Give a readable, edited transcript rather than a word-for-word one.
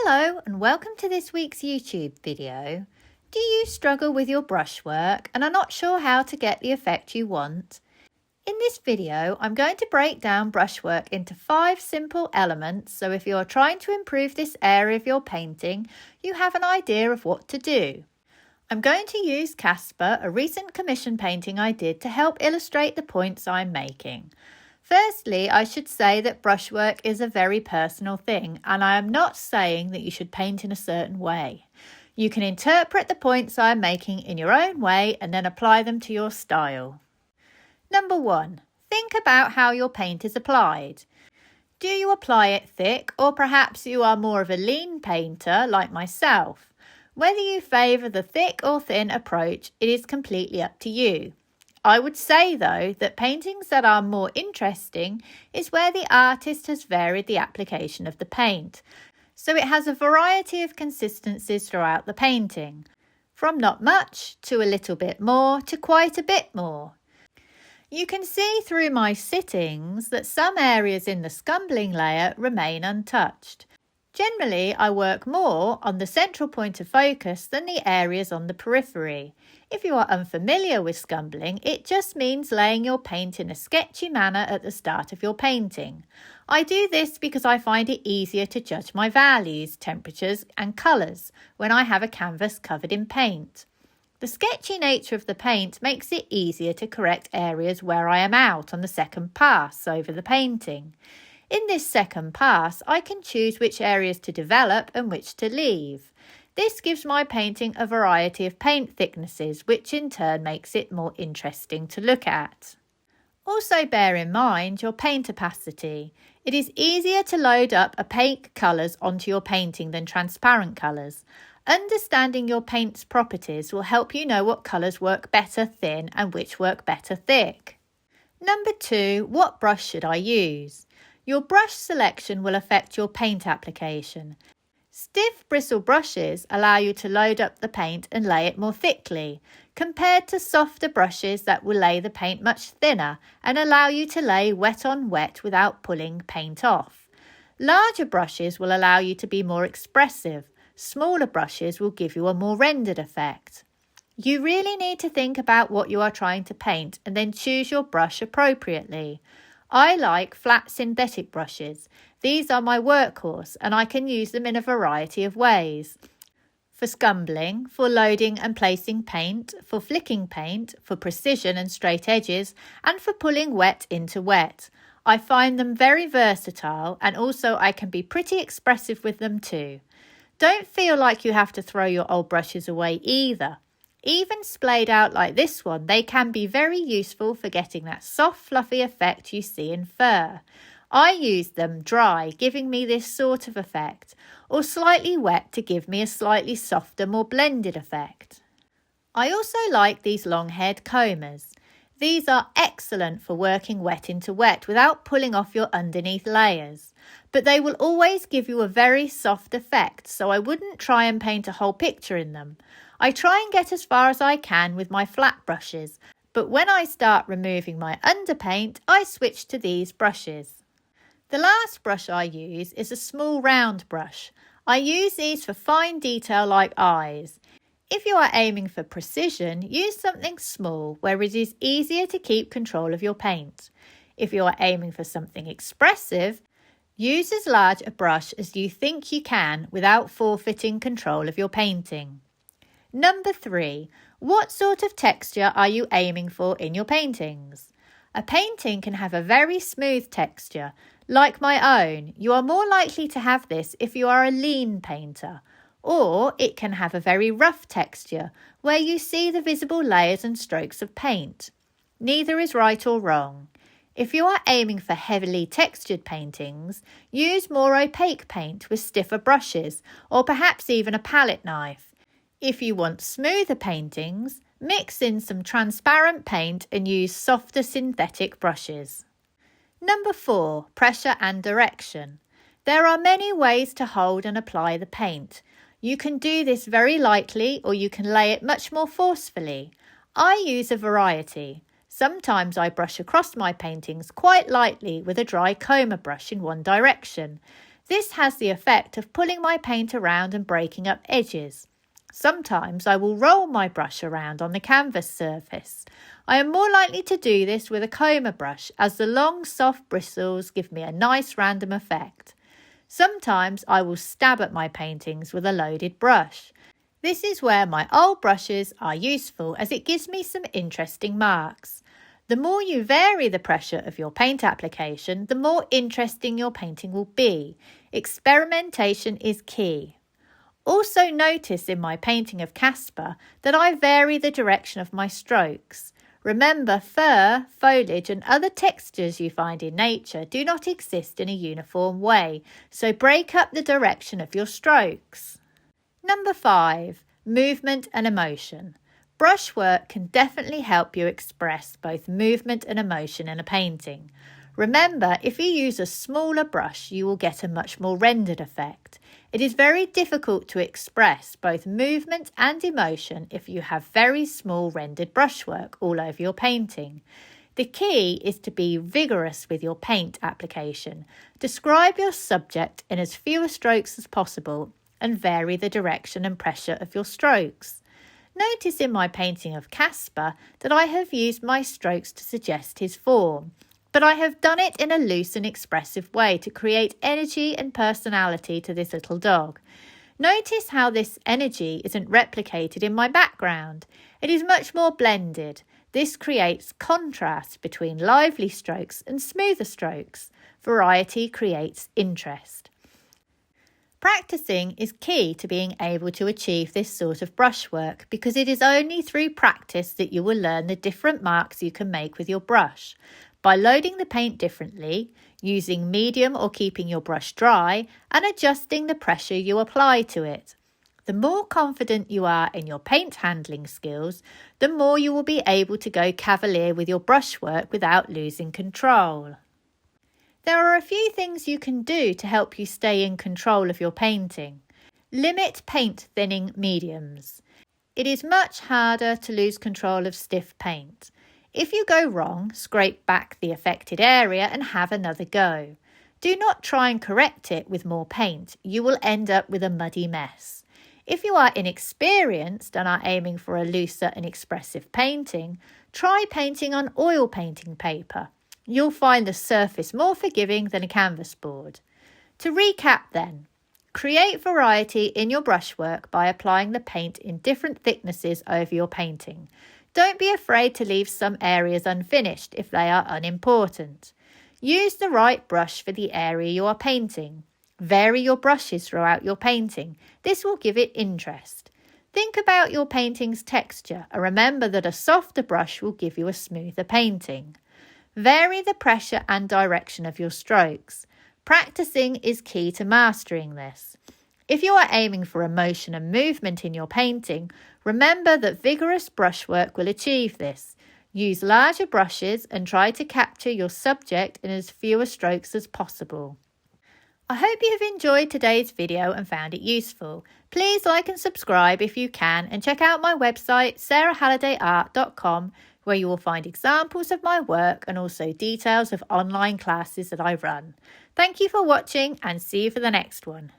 Hello and welcome to this week's YouTube video. Do you struggle with your brushwork and are not sure how to get the effect you want? In this video, I'm going to break down brushwork into 5 simple elements, so if you're trying to improve this area of your painting, you have an idea of what to do. I'm going to use Casper, a recent commission painting I did, to help illustrate the points I'm making. Firstly, I should say that brushwork is a very personal thing, and I am not saying that you should paint in a certain way. You can interpret the points I am making in your own way and then apply them to your style. Number 1. Think about how your paint is applied. Do you apply it thick, or perhaps you are more of a lean painter like myself? Whether you favour the thick or thin approach, it is completely up to you. I would say, though, that paintings that are more interesting is where the artist has varied the application of the paint, so it has a variety of consistencies throughout the painting, from not much to a little bit more to quite a bit more. You can see through my sittings that some areas in the scumbling layer remain untouched. Generally, I work more on the central point of focus than the areas on the periphery. If you are unfamiliar with scumbling, it just means laying your paint in a sketchy manner at the start of your painting. I do this because I find it easier to judge my values, temperatures and colours when I have a canvas covered in paint. The sketchy nature of the paint makes it easier to correct areas where I am out on the second pass over the painting. In this second pass, I can choose which areas to develop and which to leave. This gives my painting a variety of paint thicknesses, which in turn makes it more interesting to look at. Also bear in mind your paint opacity. It is easier to load up opaque colours onto your painting than transparent colours. Understanding your paint's properties will help you know what colours work better thin and which work better thick. Number 2, what brush should I use? Your brush selection will affect your paint application. Stiff bristle brushes allow you to load up the paint and lay it more thickly, compared to softer brushes that will lay the paint much thinner and allow you to lay wet on wet without pulling paint off. Larger brushes will allow you to be more expressive. Smaller brushes will give you a more rendered effect. You really need to think about what you are trying to paint and then choose your brush appropriately. I like flat synthetic brushes. These are my workhorse and I can use them in a variety of ways. For scumbling, for loading and placing paint, for flicking paint, for precision and straight edges, and for pulling wet into wet. I find them very versatile, and also I can be pretty expressive with them too. Don't feel like you have to throw your old brushes away either. Even splayed out like this one, they can be very useful for getting that soft, fluffy effect you see in fur. I use them dry, giving me this sort of effect, or slightly wet to give me a slightly softer, more blended effect. I also like these long-haired combers. These are excellent for working wet into wet without pulling off your underneath layers, but they will always give you a very soft effect, so I wouldn't try and paint a whole picture in them. I try and get as far as I can with my flat brushes, but when I start removing my underpaint, I switch to these brushes. The last brush I use is a small round brush. I use these for fine detail like eyes. If you are aiming for precision, use something small where it is easier to keep control of your paint. If you are aiming for something expressive, use as large a brush as you think you can without forfeiting control of your painting. Number 3, what sort of texture are you aiming for in your paintings? A painting can have a very smooth texture. Like my own, you are more likely to have this if you are a lean painter, or it can have a very rough texture where you see the visible layers and strokes of paint. Neither is right or wrong. If you are aiming for heavily textured paintings, use more opaque paint with stiffer brushes, or perhaps even a palette knife. If you want smoother paintings, mix in some transparent paint and use softer synthetic brushes. Number 4, pressure and direction. There are many ways to hold and apply the paint. You can do this very lightly or you can lay it much more forcefully. I use a variety. Sometimes I brush across my paintings quite lightly with a dry comber brush in one direction. This has the effect of pulling my paint around and breaking up edges. Sometimes I will roll my brush around on the canvas surface. I am more likely to do this with a comber brush as the long soft bristles give me a nice random effect. Sometimes I will stab at my paintings with a loaded brush. This is where my old brushes are useful as it gives me some interesting marks. The more you vary the pressure of your paint application, the more interesting your painting will be. Experimentation is key. Also notice in my painting of Casper that I vary the direction of my strokes. Remember, fur, foliage and other textures you find in nature do not exist in a uniform way, so break up the direction of your strokes. Number 5. Movement and emotion. Brushwork can definitely help you express both movement and emotion in a painting. Remember, if you use a smaller brush, you will get a much more rendered effect. It is very difficult to express both movement and emotion if you have very small rendered brushwork all over your painting. The key is to be vigorous with your paint application. Describe your subject in as few strokes as possible and vary the direction and pressure of your strokes. Notice in my painting of Casper that I have used my strokes to suggest his form, but I have done it in a loose and expressive way to create energy and personality to this little dog. Notice how this energy isn't replicated in my background. It is much more blended. This creates contrast between lively strokes and smoother strokes. Variety creates interest. Practicing is key to being able to achieve this sort of brushwork because it is only through practice that you will learn the different marks you can make with your brush. By loading the paint differently, using medium or keeping your brush dry, and adjusting the pressure you apply to it. The more confident you are in your paint handling skills, the more you will be able to go cavalier with your brushwork without losing control. There are a few things you can do to help you stay in control of your painting. Limit paint thinning mediums. It is much harder to lose control of stiff paint. If you go wrong, scrape back the affected area and have another go. Do not try and correct it with more paint. You will end up with a muddy mess. If you are inexperienced and are aiming for a looser and expressive painting, try painting on oil painting paper. You'll find the surface more forgiving than a canvas board. To recap then, create variety in your brushwork by applying the paint in different thicknesses over your painting. Don't be afraid to leave some areas unfinished if they are unimportant. Use the right brush for the area you are painting. Vary your brushes throughout your painting. This will give it interest. Think about your painting's texture and remember that a softer brush will give you a smoother painting. Vary the pressure and direction of your strokes. Practicing is key to mastering this. If you are aiming for emotion and movement in your painting, remember that vigorous brushwork will achieve this. Use larger brushes and try to capture your subject in as fewer strokes as possible. I hope you have enjoyed today's video and found it useful. Please like and subscribe if you can and check out my website sarahhallidayart.com where you will find examples of my work and also details of online classes that I run. Thank you for watching and see you for the next one.